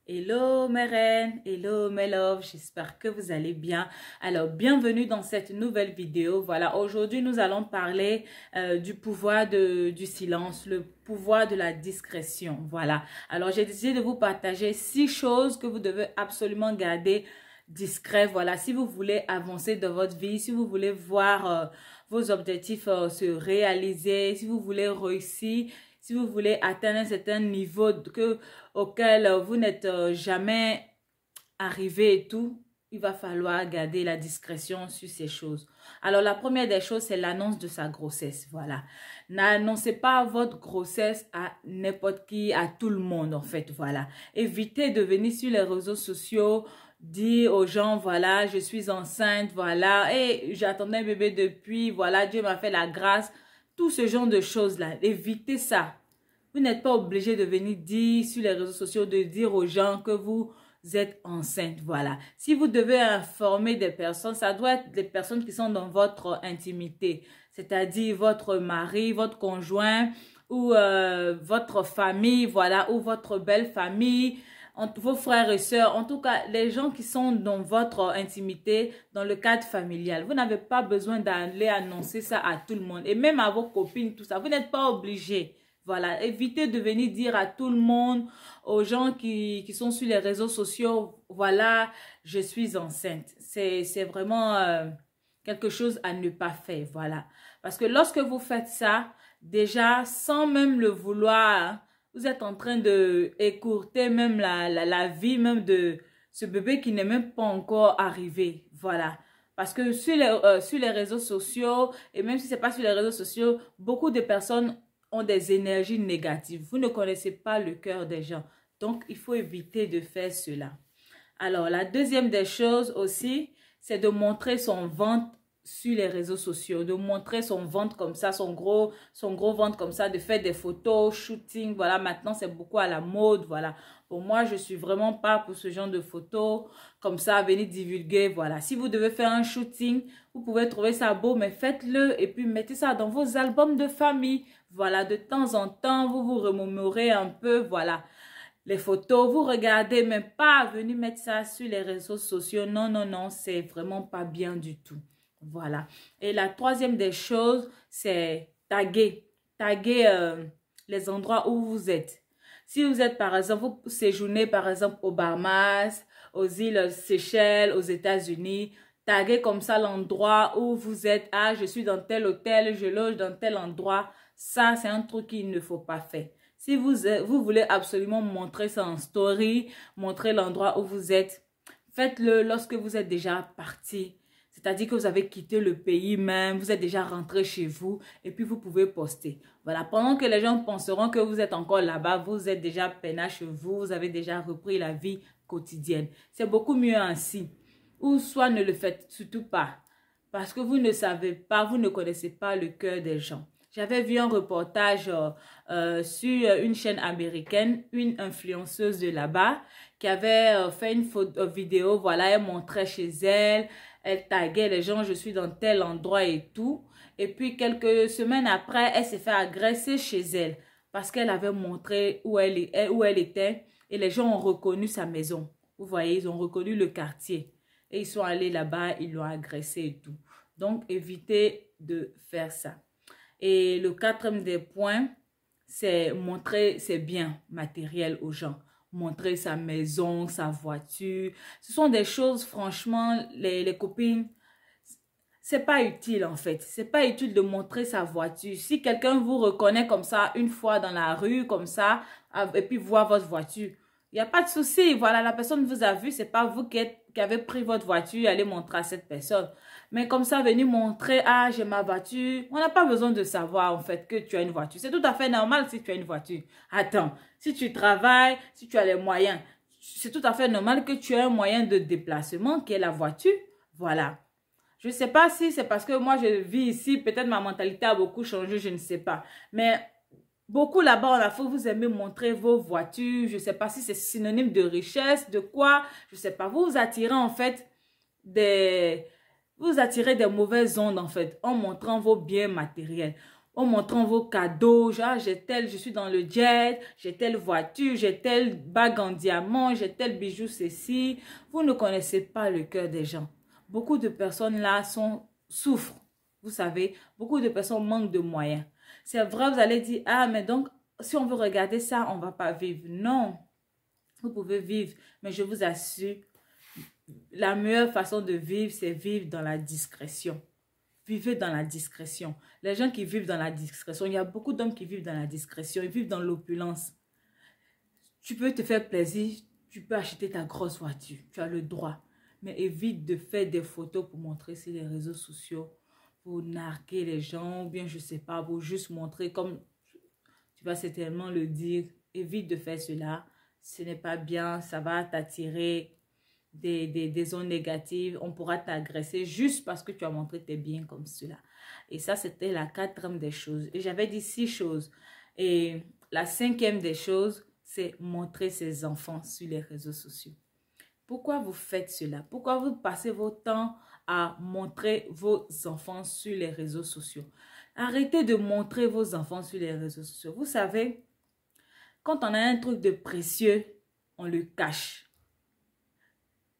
Hello mes reines, hello mes loves, j'espère que vous allez bien. Alors, bienvenue dans cette nouvelle vidéo. Voilà, aujourd'hui nous allons parler du pouvoir du silence, le pouvoir de la discrétion. Voilà, alors j'ai décidé de vous partager 6 choses que vous devez absolument garder discret. Voilà, si vous voulez avancer dans votre vie, si vous voulez voir vos objectifs se réaliser, si vous voulez réussir, si vous voulez atteindre un certain niveau auquel vous n'êtes jamais arrivé et tout, il va falloir garder la discrétion sur ces choses. Alors, la première des choses, c'est l'annonce de sa grossesse. Voilà. N'annoncez pas votre grossesse à n'importe qui, à tout le monde, en fait. Voilà. Évitez de venir sur les réseaux sociaux, dire aux gens, voilà, je suis enceinte, voilà, et j'attendais un bébé depuis, voilà, Dieu m'a fait la grâce. Tout ce genre de choses-là, évitez ça. Vous n'êtes pas obligé de venir dire sur les réseaux sociaux, de dire aux gens que vous êtes enceinte, voilà. Si vous devez informer des personnes, ça doit être des personnes qui sont dans votre intimité, c'est-à-dire votre mari, votre conjoint ou votre famille, voilà, ou votre belle famille, vos frères et sœurs, en tout cas, les gens qui sont dans votre intimité, dans le cadre familial. Vous n'avez pas besoin d'aller annoncer ça à tout le monde et même à vos copines, tout ça. Vous n'êtes pas obligé. Voilà, évitez de venir dire à tout le monde, aux gens qui sont sur les réseaux sociaux, voilà, je suis enceinte. C'est vraiment quelque chose à ne pas faire, voilà. Parce que lorsque vous faites ça, déjà, sans même le vouloir, vous êtes en train de écourter même la vie même de ce bébé qui n'est même pas encore arrivé, voilà. Parce que sur les réseaux sociaux, et même si ce n'est pas sur les réseaux sociaux, beaucoup de personnes ont des énergies négatives. Vous ne connaissez pas le cœur des gens. Donc, il faut éviter de faire cela. Alors, la deuxième des choses aussi, c'est de montrer son ventre sur les réseaux sociaux, de montrer son ventre comme ça, son gros ventre comme ça, de faire des photos, shooting, voilà, maintenant c'est beaucoup à la mode, voilà. Pour moi, je suis vraiment pas pour ce genre de photos, comme ça, venir divulguer, voilà. Si vous devez faire un shooting, vous pouvez trouver ça beau, mais faites-le et puis mettez ça dans vos albums de famille, voilà. De temps en temps, vous vous remémorez un peu, voilà. Les photos, vous regardez, mais pas venir mettre ça sur les réseaux sociaux, non, non, non, c'est vraiment pas bien du tout. Voilà. Et la troisième des choses, c'est taguer. Taguer les endroits où vous êtes. Si vous êtes, par exemple, vous séjournez, par exemple, aux Bahamas, aux îles Seychelles, aux États-Unis, taguer comme ça l'endroit où vous êtes. Ah, je suis dans tel hôtel, je loge dans tel endroit. Ça, c'est un truc qu'il ne faut pas faire. Si vous voulez absolument montrer ça en story, montrer l'endroit où vous êtes, faites-le lorsque vous êtes déjà parti. C'est-à-dire que vous avez quitté le pays même, vous êtes déjà rentré chez vous et puis vous pouvez poster. Voilà, pendant que les gens penseront que vous êtes encore là-bas, vous êtes déjà peinard chez vous, vous avez déjà repris la vie quotidienne. C'est beaucoup mieux ainsi. Ou soit ne le faites surtout pas. Parce que vous ne savez pas, vous ne connaissez pas le cœur des gens. J'avais vu un reportage sur une chaîne américaine, une influenceuse de là-bas qui avait fait une vidéo, voilà, elle montrait chez elle, elle taguait les gens, je suis dans tel endroit et tout. Et puis quelques semaines après, elle s'est fait agresser chez elle parce qu'elle avait montré où elle était et les gens ont reconnu sa maison. Vous voyez, ils ont reconnu le quartier et ils sont allés là-bas, ils l'ont agressée et tout. Donc, évitez de faire ça. Et le quatrième des points, c'est montrer ses biens matériels aux gens. Montrer sa maison, sa voiture. Ce sont des choses, franchement, les copines, c'est pas utile en fait. C'est pas utile de montrer sa voiture. Si quelqu'un vous reconnaît comme ça, une fois dans la rue, comme ça, et puis voit votre voiture, il n'y a pas de souci. Voilà, la personne vous a vu, c'est pas vous qui avez pris votre voiture et allez montrer à cette personne. Mais comme ça, venir montrer, ah, j'ai ma voiture. On n'a pas besoin de savoir, en fait, que tu as une voiture. C'est tout à fait normal si tu as une voiture. Attends, si tu travailles, si tu as les moyens, c'est tout à fait normal que tu aies un moyen de déplacement qui est la voiture. Voilà. Je ne sais pas si c'est parce que moi, je vis ici. Peut-être ma mentalité a beaucoup changé, je ne sais pas. Mais beaucoup là-bas, en Afrique, vous aimez montrer vos voitures. Je ne sais pas si c'est synonyme de richesse, de quoi. Je ne sais pas. Vous attirez en fait vous attirez des mauvaises ondes en fait en montrant vos biens matériels. en montrant vos cadeaux, genre je suis dans le jet, j'ai telle voiture, j'ai telle bague en diamant, j'ai tel bijou ceci. Vous ne connaissez pas le cœur des gens. Beaucoup de personnes là souffrent, vous savez, beaucoup de personnes manquent de moyens. C'est vrai, vous allez dire, ah mais donc si on veut regarder ça, on ne va pas vivre. Non, vous pouvez vivre, mais je vous assure, la meilleure façon de vivre, c'est vivre dans la discrétion. Vivez dans la discrétion. Les gens qui vivent dans la discrétion, il y a beaucoup d'hommes qui vivent dans la discrétion, ils vivent dans l'opulence. Tu peux te faire plaisir, tu peux acheter ta grosse voiture, tu as le droit. Mais évite de faire des photos pour montrer sur les réseaux sociaux, pour narguer les gens, ou bien je sais pas, pour juste montrer comme tu vas certainement le dire. Évite de faire cela, ce n'est pas bien, ça va t'attirer des ondes négatives, on pourra t'agresser juste parce que tu as montré tes biens comme cela. Et ça, c'était la 4e des choses. Et j'avais dit 6 choses. Et la 5e des choses, c'est montrer ses enfants sur les réseaux sociaux. Pourquoi vous faites cela? Pourquoi vous passez votre temps à montrer vos enfants sur les réseaux sociaux? Arrêtez de montrer vos enfants sur les réseaux sociaux. Vous savez, quand on a un truc de précieux, on le cache.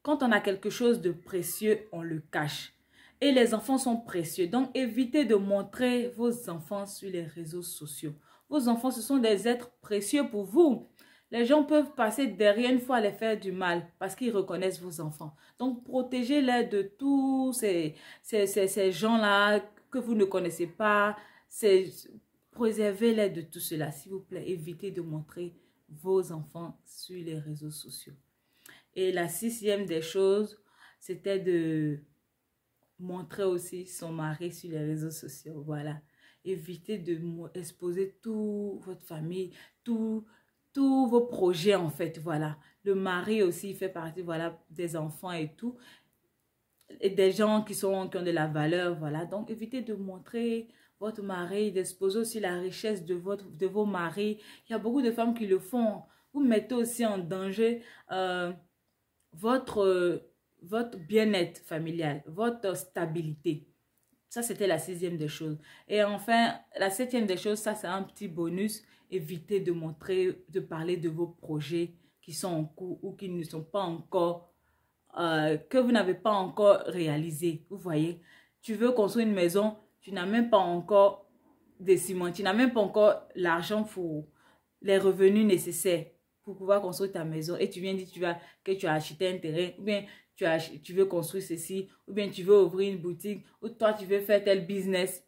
Quand on a quelque chose de précieux, on le cache. Et les enfants sont précieux. Donc, évitez de montrer vos enfants sur les réseaux sociaux. Vos enfants, ce sont des êtres précieux pour vous. Les gens peuvent passer derrière une fois les faire du mal parce qu'ils reconnaissent vos enfants. Donc, protégez-les de tous ces gens-là que vous ne connaissez pas. Préservez-les de tout cela, s'il vous plaît. Évitez de montrer vos enfants sur les réseaux sociaux. Et la 6e des choses, c'était de montrer aussi son mari sur les réseaux sociaux. Voilà. Évitez de exposer toute votre famille, tous vos projets en fait. Voilà. Le mari aussi, il fait partie, voilà, des enfants et tout. Et des gens qui ont de la valeur, voilà. Donc, évitez de montrer votre mari, d'exposer aussi la richesse de vos maris. Il y a beaucoup de femmes qui le font. Vous mettez aussi en danger votre bien-être familial, votre stabilité. Ça, c'était la 6e des choses. Et enfin, la 7e des choses, ça, c'est un petit bonus. Évitez de montrer, de parler de vos projets qui sont en cours ou qui ne sont pas encore, que vous n'avez pas encore réalisé. Vous voyez, tu veux construire une maison, tu n'as même pas encore des ciments, tu n'as même pas encore l'argent pour les revenus nécessaires pour pouvoir construire ta maison. Et tu viens dire que tu as acheté un terrain, ou bien tu veux construire ceci, ou bien tu veux ouvrir une boutique, ou toi tu veux faire tel business.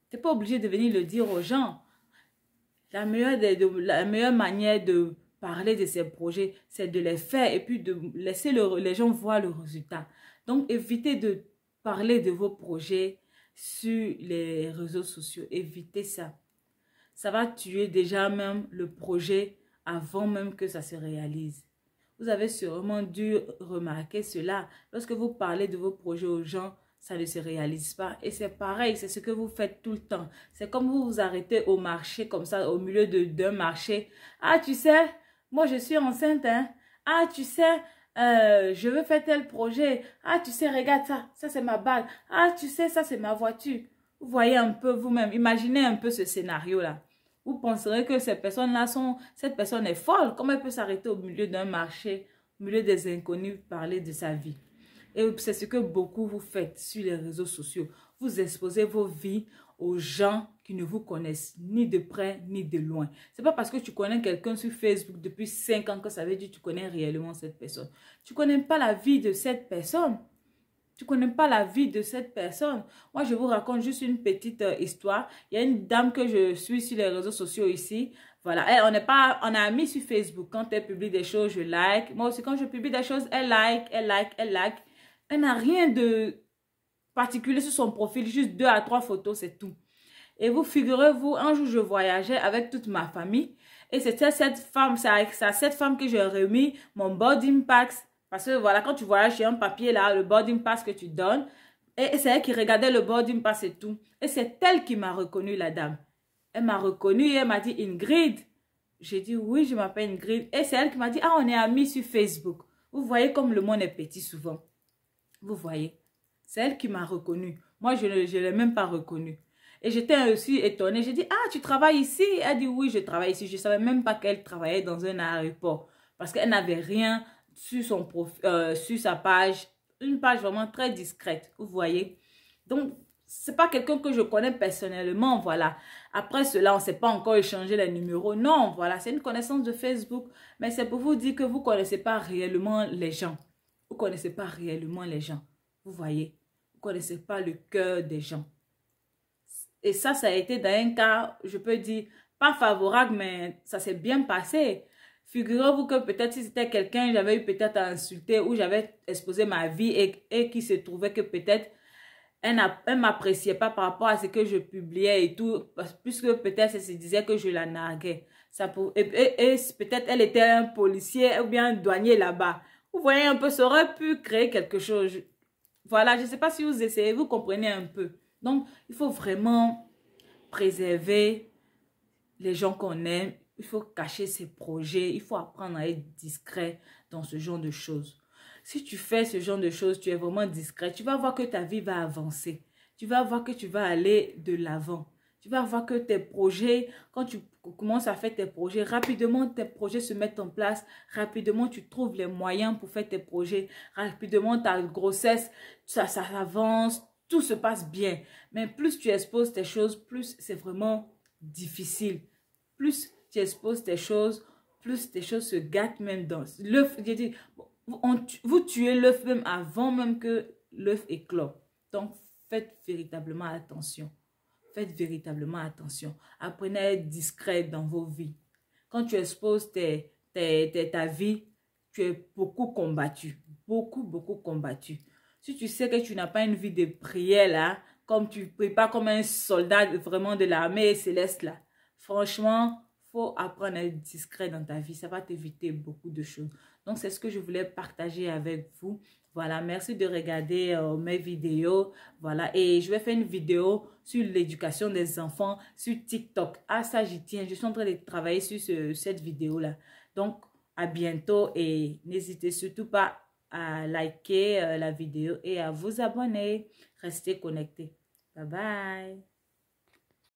Tu n'es pas obligé de venir le dire aux gens. La meilleure manière de parler de ces projets, c'est de les faire et puis de laisser les gens voir le résultat. Donc, évitez de parler de vos projets sur les réseaux sociaux. Évitez ça. Ça va tuer déjà même le projet avant même que ça se réalise. Vous avez sûrement dû remarquer cela. Lorsque vous parlez de vos projets aux gens, ça ne se réalise pas. Et c'est pareil, c'est ce que vous faites tout le temps. C'est comme vous vous arrêtez au marché, comme ça, au milieu d'un marché. Ah, tu sais, moi je suis enceinte, hein. Ah, tu sais, je veux faire tel projet. Ah, tu sais, regarde ça, ça c'est ma bague. Ah, tu sais, ça c'est ma voiture. Vous voyez un peu vous-même, imaginez un peu ce scénario-là. Vous penserez que cette personne est folle. Comment elle peut s'arrêter au milieu d'un marché, au milieu des inconnus, parler de sa vie? Et c'est ce que beaucoup vous faites sur les réseaux sociaux. Vous exposez vos vies aux gens qui ne vous connaissent ni de près ni de loin. C'est pas parce que tu connais quelqu'un sur Facebook depuis 5 ans que ça veut dire que tu connais réellement cette personne. Tu connais pas la vie de cette personne. Tu connais pas la vie de cette personne. Moi, je vous raconte juste une petite histoire. Il y a une dame que je suis sur les réseaux sociaux ici. Voilà, on est amis sur Facebook. Quand elle publie des choses, je like. Moi aussi, quand je publie des choses, elle like. Elle n'a rien de particulier sur son profil, juste 2 à 3 photos, c'est tout. Et vous figurez-vous, un jour, je voyageais avec toute ma famille. Et c'était cette femme, c'est à cette femme que j'ai remis mon boarding pass. Parce que voilà, quand tu voyages, il y a un papier là, le boarding pass que tu donnes. Et c'est elle qui regardait le boarding pass et tout. Et c'est elle qui m'a reconnu, la dame. Elle m'a reconnu et elle m'a dit, Ingrid. J'ai dit, oui, je m'appelle Ingrid. Et c'est elle qui m'a dit, ah, on est amis sur Facebook. Vous voyez comme le monde est petit souvent. Vous voyez. C'est elle qui m'a reconnu. Moi, je ne l'ai même pas reconnu. Et j'étais aussi étonnée. J'ai dit, ah, tu travailles ici? Elle dit, oui, je travaille ici. Je ne savais même pas qu'elle travaillait dans un aéroport. Parce qu'elle n'avait rien sur sur sa page. Une page vraiment très discrète, vous voyez. Donc, c'est pas quelqu'un que je connais personnellement, voilà. Après cela, on ne s'est pas encore échangé les numéros. Non, voilà, c'est une connaissance de Facebook. Mais c'est pour vous dire que vous ne connaissez pas réellement les gens. Vous ne connaissez pas réellement les gens. Vous voyez, vous ne connaissez pas le cœur des gens. Et ça a été dans un cas, je peux dire, pas favorable, mais ça s'est bien passé. Figurez-vous que peut-être si c'était quelqu'un, j'avais eu peut-être à insulter ou j'avais exposé ma vie et qui se trouvait que peut-être elle ne m'appréciait pas par rapport à ce que je publiais et tout, puisque peut-être elle se disait que je la narguais. Et peut-être elle était un policier ou bien un douanier là-bas. Vous voyez un peu, ça aurait pu créer quelque chose. Voilà, je ne sais pas si vous essayez, vous comprenez un peu. Donc, il faut vraiment préserver les gens qu'on aime. Il faut cacher ses projets. Il faut apprendre à être discret dans ce genre de choses. Si tu fais ce genre de choses, tu es vraiment discret, tu vas voir que ta vie va avancer. Tu vas voir que tu vas aller de l'avant. Tu vas voir que tes projets, quand tu commences à faire tes projets, rapidement tes projets se mettent en place. Rapidement, tu trouves les moyens pour faire tes projets. Rapidement, ta grossesse, ça avance. Tout se passe bien. Mais plus tu exposes tes choses, plus c'est vraiment difficile. Plus tu exposes tes choses, plus tes choses se gâtent même dans l'œuf. J'ai dit, vous tuez l'œuf même avant même que l'œuf éclore. Donc, faites véritablement attention. Faites véritablement attention. Apprenez à être discret dans vos vies. Quand tu exposes ta vie, tu es beaucoup combattu. Beaucoup combattu. Si tu sais que tu n'as pas une vie de prière là, comme tu ne pries pas comme un soldat vraiment de l'armée céleste là, franchement, faut apprendre à être discret dans ta vie. Ça va t'éviter beaucoup de choses. Donc, c'est ce que je voulais partager avec vous. Voilà, merci de regarder mes vidéos. Voilà, et je vais faire une vidéo sur l'éducation des enfants sur TikTok. Ah, ça, j'y tiens. Je suis en train de travailler sur cette vidéo-là. Donc, à bientôt et n'hésitez surtout pas à liker la vidéo et à vous abonner. Restez connectés. Bye bye.